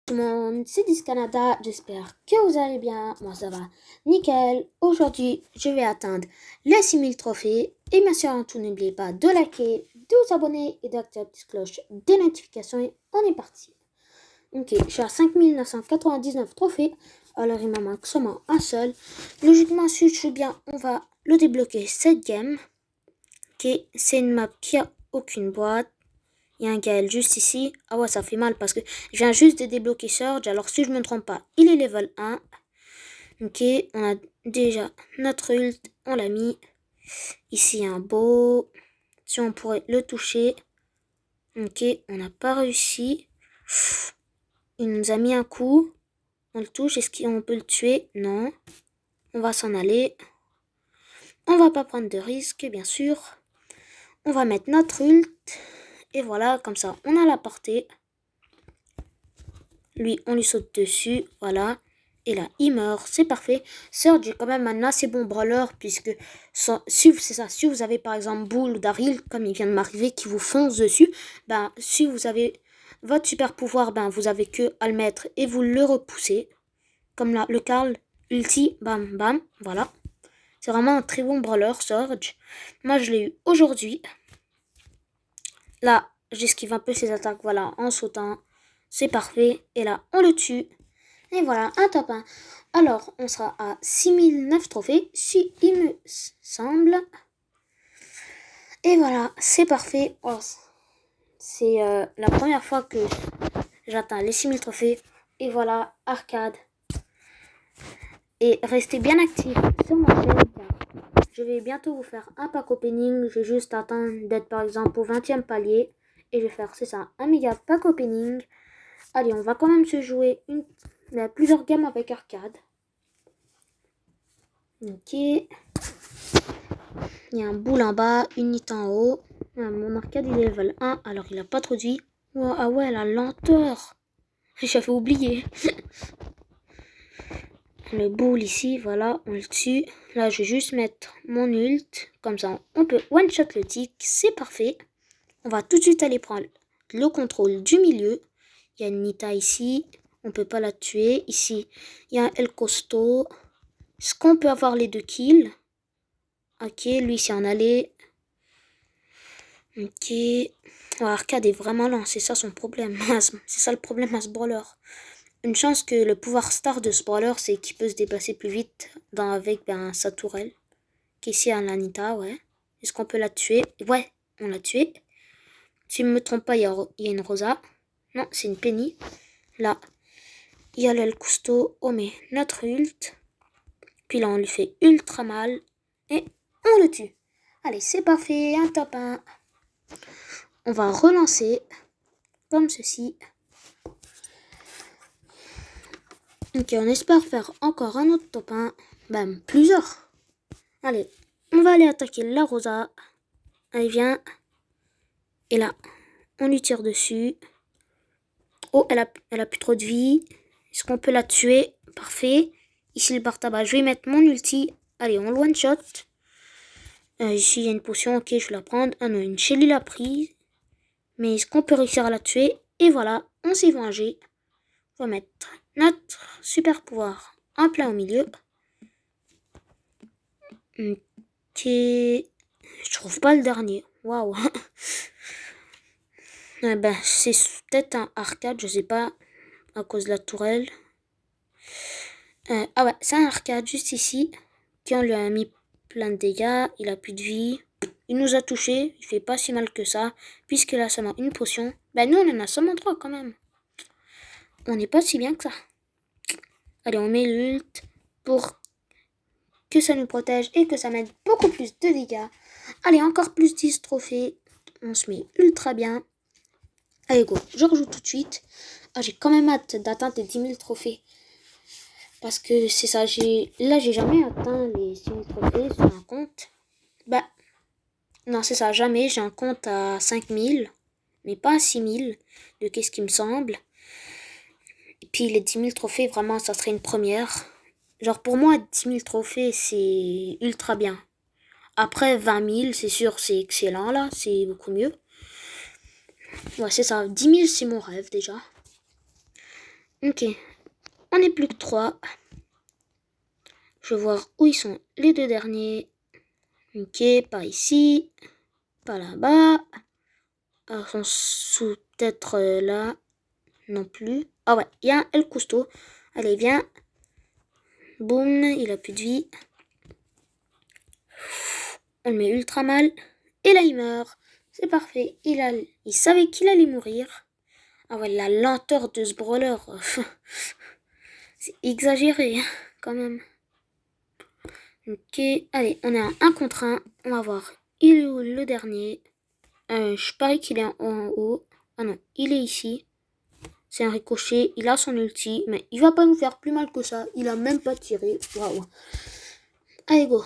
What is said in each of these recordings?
Tout le monde, c'est Dis Canada, j'espère que vous allez bien, moi ça va nickel. Aujourd'hui, je vais atteindre les 6000 trophées et bien sûr, tout n'oubliez pas de liker, de vous abonner et d'activer la petite cloche des notifications et on est parti. Ok, je suis à 5999 trophées, alors il m'en manque seulement un seul. Logiquement, si je suis bien, on va le débloquer cette game. Ok, c'est une map qui a aucune boîte. Il y a un Gaël juste ici. Ah ouais, ça fait mal parce que je viens juste de débloquer Surge. Alors si je me trompe pas, il est level 1. Ok, on a déjà notre ult. On l'a mis. Ici, un beau. Si on pourrait le toucher. Ok, on n'a pas réussi. Il nous a mis un coup. On le touche. Est-ce qu'on peut le tuer? Non. On va s'en aller. On va pas prendre de risques, bien sûr. On va mettre notre ult. Et voilà, comme ça, on a la portée. Lui, on lui saute dessus, voilà. Et là, il meurt, c'est parfait. Surge est quand même un assez bon brawler, puisque si vous avez par exemple Bull ou Daryl, comme il vient de m'arriver, qui vous fonce dessus, ben, si vous avez votre super pouvoir, ben, vous avez que à le mettre et vous le repoussez. Comme là, le Carl, ulti, bam, bam, voilà. C'est vraiment un très bon brawler, Surge. Moi, je l'ai eu aujourd'hui. Là, j'esquive un peu ses attaques, voilà, en sautant. C'est parfait. Et là, on le tue. Et voilà, un top 1. Alors, on sera à 6009 trophées, si il me semble. Et voilà, c'est parfait. Oh, c'est la première fois que j'atteins les 6000 trophées. Et voilà, arcade. Et restez bien actifs sur ma chaîne. Je vais bientôt vous faire un pack opening. J'ai juste atteint d'être par exemple au 20e palier. Et je vais faire, c'est ça, un méga pack opening. Allez, on va quand même se jouer plusieurs games avec arcade. Ok. Il y a un boule en bas, une nit en haut. Mon arcade il est level 1, alors il a pas trop de vie. Oh, ah ouais, la lenteur. J'avais oublié. Le boule ici, voilà, on le tue. Là, je vais juste mettre mon ult. Comme ça, on peut one-shot le tic. C'est parfait. On va tout de suite aller prendre le contrôle du milieu. Il y a une Nita ici. On peut pas la tuer. Ici, il y a un El Costo. Est-ce qu'on peut avoir les 2 kills? Ok, lui, c'est en aller. Ok. Oh, Arcade est vraiment lent, c'est ça son problème. C'est ça le problème à ce brawler. Une chance que le pouvoir star de ce brawler, c'est qu'il peut se déplacer plus vite avec sa tourelle. Qu'ici à l'Anita, ouais. Est-ce qu'on peut la tuer? Ouais, on l'a tuée. Si je ne me trompe pas, il y a une Rosa. Non, c'est une Penny. Là, il y a l'El Cousteau. On met notre ult. Puis là, on lui fait ultra mal. Et on le tue. Allez, c'est parfait, un top 1. On va relancer comme ceci. Ok, on espère faire encore un autre top 1. Bam, plusieurs. Allez, on va aller attaquer la Rosa. Elle vient. Et là, on lui tire dessus. Oh, elle a plus trop de vie. Est-ce qu'on peut la tuer? Parfait. Ici, le bar tabac. Je vais mettre mon ulti. Allez, on le one-shot. Ici, il y a une potion. Ok, je vais la prendre. Ah non, une Shelly l'a prise. Mais est-ce qu'on peut réussir à la tuer? Et voilà, on s'est vengé. On va mettre notre super pouvoir en plein au milieu. Ok. Je trouve pas le dernier. Waouh. C'est peut-être un arcade, je sais pas, à cause de la tourelle. Ah ouais, c'est un arcade juste ici. Qui on lui a mis plein de dégâts. Il a plus de vie. Il nous a touché. Il fait pas si mal que ça. Puisqu'il a seulement une potion. Nous, on en a seulement 3 quand même. On n'est pas si bien que ça. Allez, on met l'ult pour que ça nous protège et que ça mette beaucoup plus de dégâts. Allez, encore plus 10 trophées. On se met ultra bien. Allez, go, je rejoue tout de suite. Ah, j'ai quand même hâte d'atteindre les 10 000 trophées. Parce que c'est ça, j'ai jamais atteint les 6 000 trophées sur un compte. Non, c'est ça, jamais. J'ai un compte à 5 000, mais pas à 6 000, de qu'est-ce qui me semble. Et puis les 10 000 trophées, vraiment, ça serait une première. Genre, pour moi, 10 000 trophées, c'est ultra bien. Après, 20 000, c'est sûr, c'est excellent, là. C'est beaucoup mieux. Ouais, c'est ça. 10 000, c'est mon rêve, déjà. Ok, on n'est plus que 3. Je vais voir où ils sont les 2 derniers. Ok, pas ici, pas là-bas. Ah, ils sont peut-être là. Non plus. Ah ouais, il y a un El Cousteau. Allez, viens. Boum, il a plus de vie. On le met ultra mal. Et là, il meurt. C'est parfait. Il savait qu'il allait mourir. Ah ouais, la lenteur de ce brawler. C'est exagéré, quand même. Ok, allez, on est à 1 contre 1. On va voir. Il est où le dernier? Je parie qu'il est en haut. Ah non, il est ici. C'est un ricochet. Il a son ulti. Mais il va pas nous faire plus mal que ça. Il a même pas tiré. Waouh. Allez, go.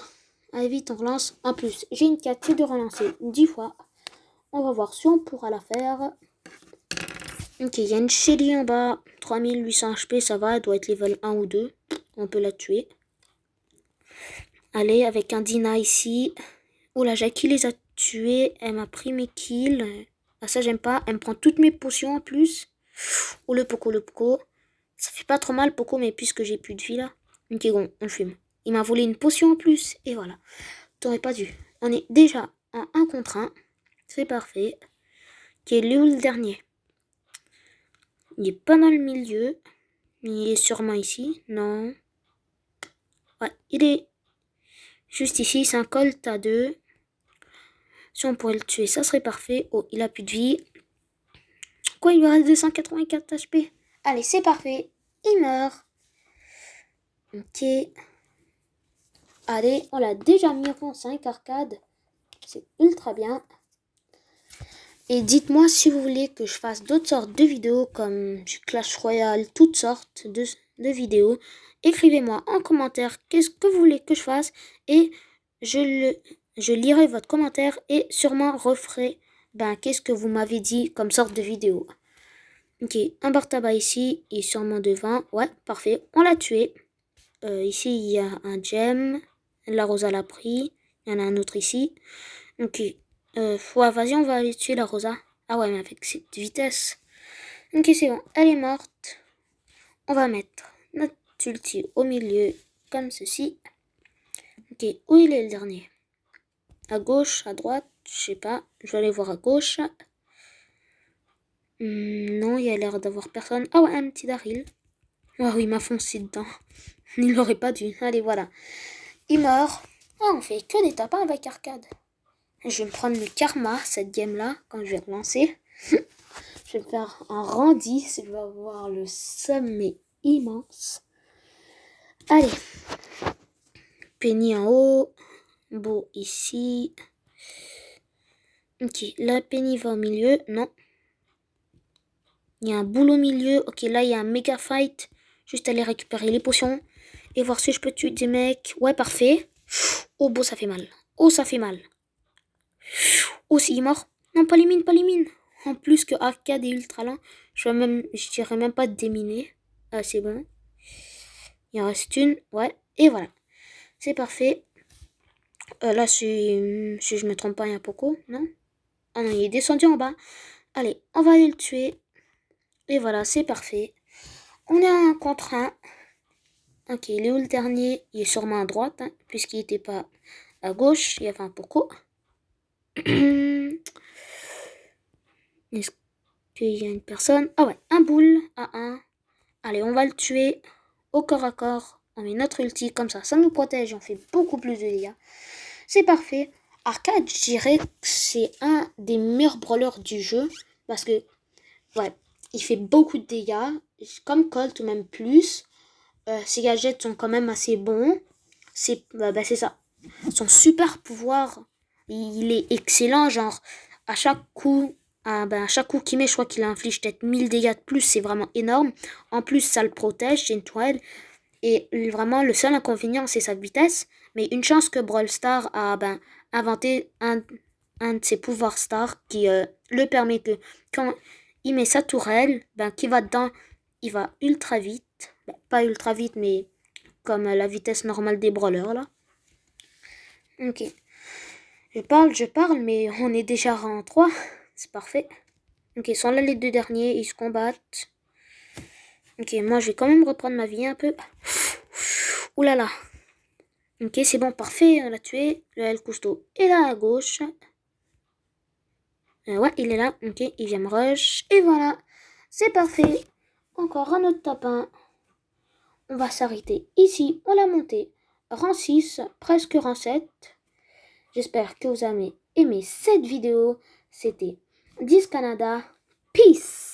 Allez, vite, on relance. En plus, j'ai une quête de relancer 10 fois. On va voir si on pourra la faire. Ok, il y a une Shelly en bas. 3800 HP, ça va. Elle doit être level 1 ou 2. On peut la tuer. Allez, avec un Dina ici. Oh la Jackie les a tués. Elle m'a pris mes kills. Ah, ça, j'aime pas. Elle me prend toutes mes potions en plus. Oh, le Poco, le Poco. Ça fait pas trop mal, Poco, mais puisque j'ai plus de vie là. Ok, bon, on le fume. Il m'a volé une potion en plus. Et voilà. T'aurais pas dû. On est déjà en 1 contre 1. C'est parfait. Qui est le dernier? Il est pas dans le milieu. Il est sûrement ici. Non. Ouais, il est juste ici. C'est un Colt à 2. Si on pourrait le tuer, ça serait parfait. Oh, il a plus de vie. Quoi, il lui reste 284 HP. Allez, c'est parfait. Il meurt. Ok. Allez, on l'a déjà mis en 5 arcade. C'est ultra bien. Et dites-moi si vous voulez que je fasse d'autres sortes de vidéos comme du Clash Royale, toutes sortes de vidéos. Écrivez-moi en commentaire qu'est-ce que vous voulez que je fasse et je lirai votre commentaire et sûrement referai qu'est-ce que vous m'avez dit comme sorte de vidéo. Ok, un bar tabac ici, il est sûrement devant. Ouais, parfait, on l'a tué. Ici, il y a un gem. La Rosa l'a pris. Il y en a un autre ici. Ok. Ouais, vas-y, on va aller tuer la Rosa. Ah ouais, mais avec cette vitesse. Ok, c'est bon. Elle est morte. On va mettre notre ulti au milieu, comme ceci. Ok, où il est le dernier? À gauche, à droite, je sais pas. Je vais aller voir à gauche. Non, il y a l'air d'avoir personne. Ah ouais, un petit Daryl. Oh oui, il m'a foncé dedans. Il n'aurait pas dû. Allez, voilà. Il meurt. Ah, on fait que des tapins avec arcade. Je vais me prendre le karma, cette game-là, quand je vais relancer. Je vais me faire un Randy, je vais avoir le sommet immense. Allez. Penny en haut. Beau ici. Ok, là, Penny va au milieu. Non. Il y a un boule au milieu. Ok, là, il y a un méga fight. Juste aller récupérer les potions. Et voir si je peux tuer des mecs. Ouais, parfait. Oh, beau, ça fait mal. Oh, ça fait mal. Oh, c'est mort. Non, pas les mines, pas les mines. En plus que arcade est ultra lent. Je dirais même pas déminer. Ah, c'est bon. Il en reste une. Ouais. Et voilà. C'est parfait. Là, si je me trompe pas, il y a Poco, non? Ah non, il est descendu en bas. Allez, on va aller le tuer. Et voilà, c'est parfait. On est en contre 1. Ok, il est où le dernier? Il est sûrement à droite, hein, puisqu'il n'était pas à gauche. Il y avait un Poco. Est-ce qu'il y a une personne? Ah ouais, un boule à 1. Allez, on va le tuer au corps à corps. On met notre ulti, comme ça nous protège. On fait beaucoup plus de dégâts. C'est parfait. Arcade, je dirais que c'est un des meilleurs brawlers du jeu. Parce que, ouais, il fait beaucoup de dégâts. Comme Colt, ou même plus. Ses gadgets sont quand même assez bons. C'est ça. Son super pouvoir, il est excellent. Genre, à chaque coup, à chaque coup qu'il met, je crois qu'il inflige peut-être 1000 dégâts de plus. C'est vraiment énorme. En plus, ça le protège. C'est une toile. Et vraiment, le seul inconvénient, c'est sa vitesse. Mais une chance que Brawl Stars a inventé un de ses pouvoirs stars qui le permet que quand il met sa tourelle, qui va dedans, il va ultra vite. Pas ultra vite, mais comme la vitesse normale des brawlers, là. Ok. Je parle, mais on est déjà en 3. C'est parfait. Ok, ils sont là les 2 derniers, ils se combattent. Ok, moi je vais quand même reprendre ma vie un peu. Ouh là là. Ok, c'est bon, parfait, on l'a tué. Le El Cousteau est là à gauche. Ouais, il est là. Ok, il vient me rush. Et voilà, c'est parfait. Encore un autre top 1. On va s'arrêter ici. On l'a monté. Rang 6, presque rang 7. J'espère que vous avez aimé cette vidéo. C'était 10 Canada. Peace!